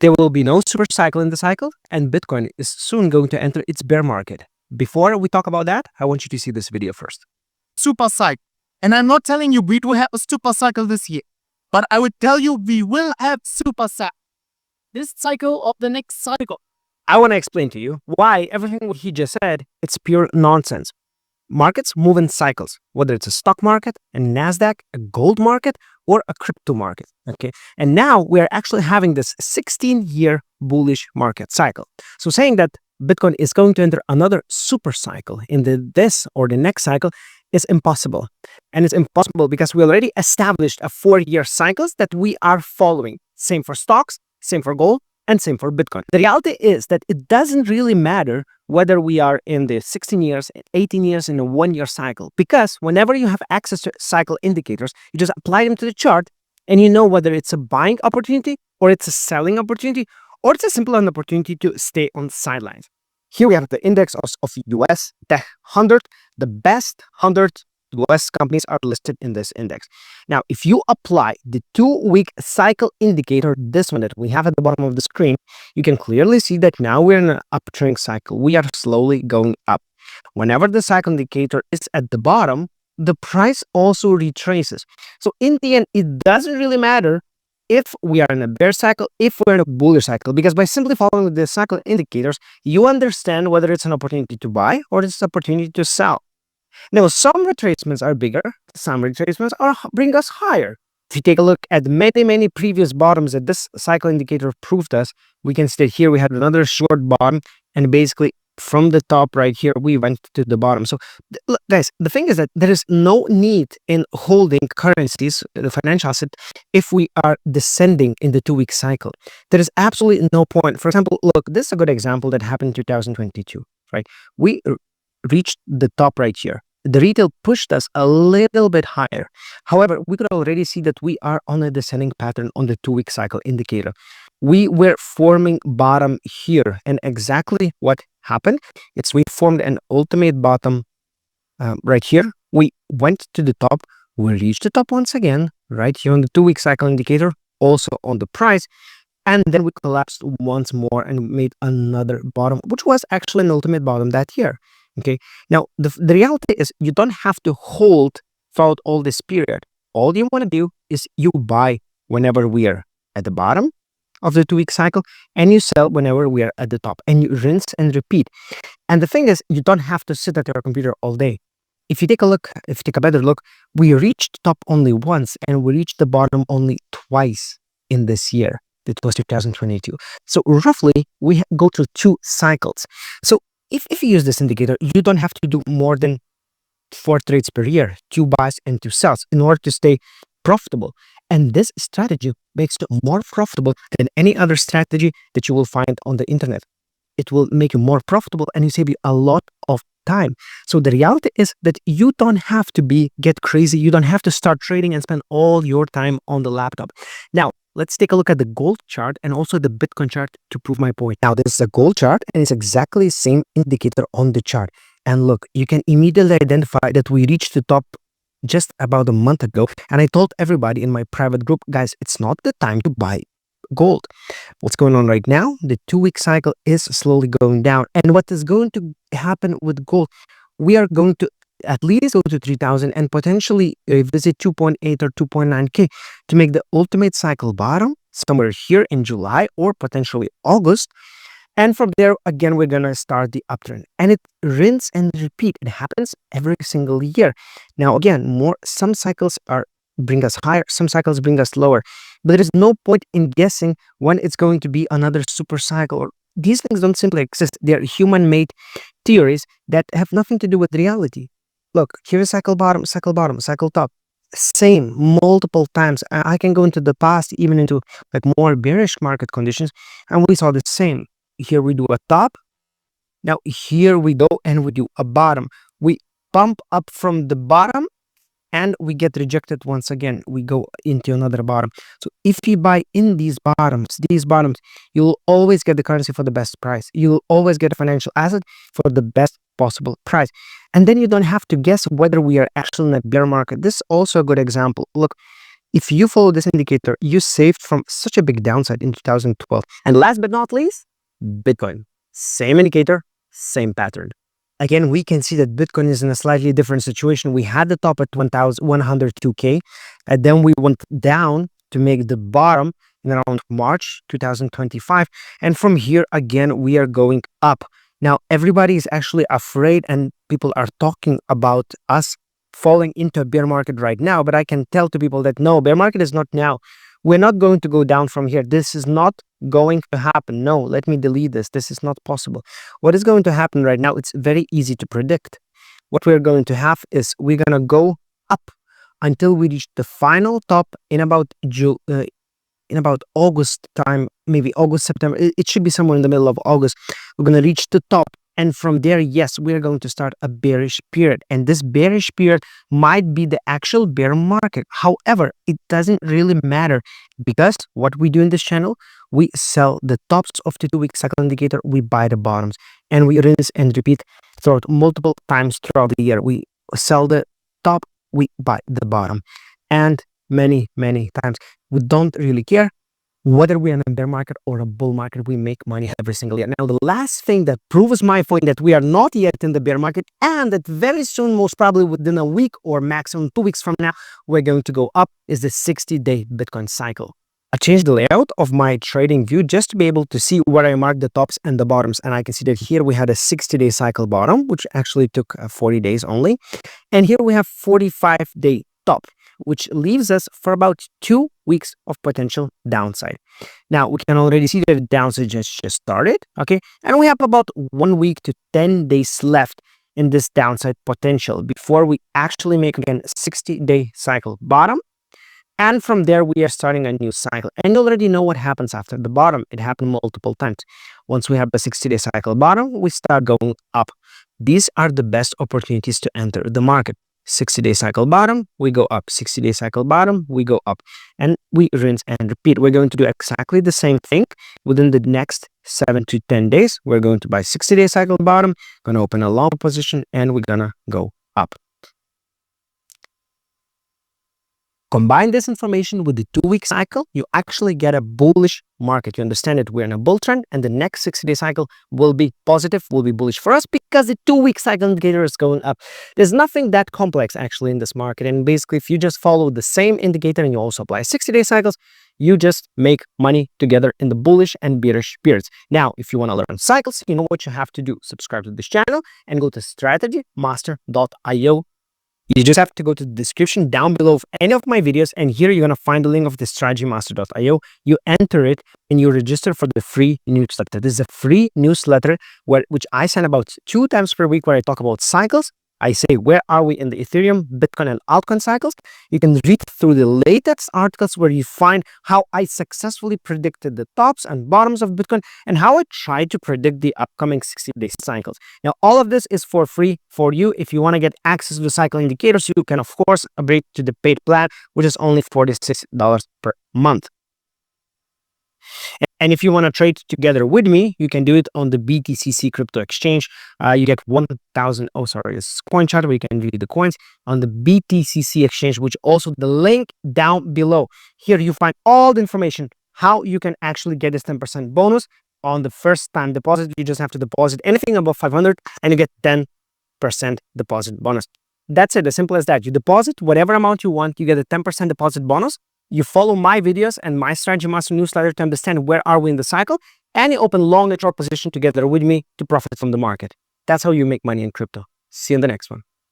There will be no super cycle in the cycle, and Bitcoin is soon going to enter its bear market. Before we talk about that, I want you to see this video first. Super cycle. And I'm not telling you we do have a super cycle this year, but I would tell you we will have super cycle this cycle of the next cycle. I want to explain to you why everything what he just said, it's pure nonsense. Markets move in cycles, whether it's a stock market, a NASDAQ, a gold market, or a crypto market. Okay, and now we are actually having this 16-year bullish market cycle. So saying that Bitcoin is going to enter another super cycle in this or the next cycle is impossible. And it's impossible because we already established a 4-year cycles that we are following. Same for stocks, same for gold, and same for Bitcoin. The reality is that it doesn't really matter whether we are in the 16 years, 18 years in a 1-year cycle, because whenever you have access to cycle indicators, you just apply them to the chart and you know whether it's a buying opportunity or it's a selling opportunity or it's a simple an opportunity to stay on the sidelines. Here we have the index of US Tech 100. The best 100 US companies are listed in this index. Now, if you apply the 2-week cycle indicator, this one that we have at the bottom of the screen, you can clearly see that now we're in an uptrend cycle. We are slowly going up. Whenever the cycle indicator is at the bottom, the price also retraces. So in the end, it doesn't really matter if we are in a bear cycle, if we're in a bullish cycle, because by simply following the cycle indicators, you understand whether it's an opportunity to buy or it's an opportunity to sell. Now, some retracements are bigger, some retracements bring us higher. If you take a look at many previous bottoms that this cycle indicator proved us, we can see here we had another short bottom, and basically from the top right here, we went to the bottom. So guys, the thing is that there is no need in holding currencies, the financial asset, if we are descending in the 2-week cycle. There is absolutely no point. For example, look, this is a good example that happened in 2022, right? We reached the top right here. The retail pushed us a little bit higher. However, we could already see that we are on a descending pattern on the 2-week cycle indicator. We were forming bottom here, and exactly what happened, it's we formed an ultimate bottom right here. We went to the top, we reached the top once again, right here on the 2-week cycle indicator, also on the price, and then we collapsed once more and made another bottom, which was actually an ultimate bottom that year. Okay, now the reality is you don't have to hold throughout all this period. All you want to do is you buy whenever we are at the bottom of the 2-week cycle, and you sell whenever we are at the top, and you rinse and repeat. And the thing is, you don't have to sit at your computer all day. If you take a better look, we reached top only once and we reached the bottom only twice in this year. It was 2022. So roughly we go through 2 cycles. So if you use this indicator, you don't have to do more than 4 trades per year, 2 buys and 2 sells, in order to stay profitable. And this strategy makes it more profitable than any other strategy that you will find on the internet. It will make you more profitable and you save you a lot of time. So the reality is that you don't have to get crazy. You don't have to start trading and spend all your time on the laptop. Now, let's take a look at the gold chart and also the Bitcoin chart to prove my point. Now, this is a gold chart and it's exactly the same indicator on the chart. And look, you can immediately identify that we reached the top just about a month ago. And I told everybody in my private group, guys, it's not the time to buy gold. What's going on right now? The 2-week cycle is slowly going down. And what is going to happen with gold? We are going to at least go to 3,000 and potentially visit 2.8 or 2.9K to make the ultimate cycle bottom somewhere here in July or potentially August. And from there, again, we're going to start the uptrend. And it rinse and repeat. It happens every single year. Now, again, some cycles bring us higher, some cycles bring us lower. But there is no point in guessing when it's going to be another super cycle. These things don't simply exist. They're human-made theories that have nothing to do with reality. Look, here's cycle bottom, cycle top. Same multiple times. I can go into the past, even into like more bearish market conditions, and we saw the same. Here we do a top. Now here we go and we do a bottom. We pump up from the bottom and we get rejected once again. We go into another bottom. So if you buy in these bottoms, you'll always get the currency for the best price. You'll always get a financial asset for the best possible price. And then you don't have to guess whether we are actually in a bear market. This is also a good example. Look, If you follow this indicator, you saved from such a big downside in 2012. And last but not least, Bitcoin. Same indicator, same pattern. Again, we can see that Bitcoin is in a slightly different situation. We had the top at 1,102K, and then we went down to make the bottom in around March 2025. And from here, again, we are going up. Now, everybody is actually afraid and people are talking about us falling into a bear market right now. But I can tell to people that no, bear market is not now. We're not going to go down from here. This is not going to happen. No, let me delete this. This is not possible. What is going to happen right now, it's very easy to predict. What we're going to have is we're going to go up until we reach the final top in about August time, maybe August, September. It should be somewhere in the middle of August. We're going to reach the top. And from there, yes, we're going to start a bearish period. And this bearish period might be the actual bear market. However, it doesn't really matter because what we do in this channel, we sell the tops of the 2-week cycle indicator, we buy the bottoms, and we rinse and repeat throughout multiple times throughout the year. We sell the top, we buy the bottom. And many times. We don't really care whether we're in a bear market or a bull market. We make money every single year. Now, the last thing that proves my point that we are not yet in the bear market and that very soon, most probably within a week or maximum 2 weeks from now, we're going to go up is the 60-day Bitcoin cycle. I changed the layout of my trading view just to be able to see where I mark the tops and the bottoms. And I can see that here we had a 60-day cycle bottom, which actually took 40 days only. And here we have 45-day top, which leaves us for about 2 weeks of potential downside. Now, we can already see that the downside just started, okay? And we have about 1 week to 10 days left in this downside potential before we actually make, again, a 60-day cycle bottom. And from there, we are starting a new cycle. And you already know what happens after the bottom. It happened multiple times. Once we have the 60-day cycle bottom, we start going up. These are the best opportunities to enter the market. 60-day cycle bottom, we go up. 60-day cycle bottom, we go up. And we rinse and repeat. We're going to do exactly the same thing within the next 7 to 10 days. We're going to buy 60-day cycle bottom, going to open a long position, and we're going to go up. Combine this information with the 2-week cycle, you actually get a bullish market. You understand that we're in a bull trend and the next 60-day cycle will be positive, will be bullish for us because the 2-week cycle indicator is going up. There's nothing that complex actually in this market. And basically, if you just follow the same indicator and you also apply 60-day cycles, you just make money together in the bullish and bearish periods. Now, if you want to learn cycles, you know what you have to do. Subscribe to this channel and go to strategymaster.io. You just have to go to the description down below of any of my videos, and here you're going to find the link of the strategymaster.io. You enter it and you register for the free newsletter. This is a free newsletter which I send about 2 times per week, where I talk about cycles. I say, where are we in the Ethereum, Bitcoin, and altcoin cycles? You can read through the latest articles where you find how I successfully predicted the tops and bottoms of Bitcoin and how I tried to predict the upcoming 60-day cycles. Now, all of this is for free for you. If you want to get access to the cycle indicators, you can, of course, upgrade to the paid plan, which is only $46 per month. And if you want to trade together with me, you can do it on the BTCC crypto exchange. You get 1,000, it's coin chart where you can read the coins on the BTCC exchange, which also the link down below. Here you find all the information, how you can actually get this 10% bonus on the first time deposit. You just have to deposit anything above 500 and you get 10% deposit bonus. That's it, as simple as that. You deposit whatever amount you want, you get a 10% deposit bonus. You follow my videos and my Strategy Master newsletter to understand where are we in the cycle, and you open long and short position together with me to profit from the market. That's how you make money in crypto. See you in the next one.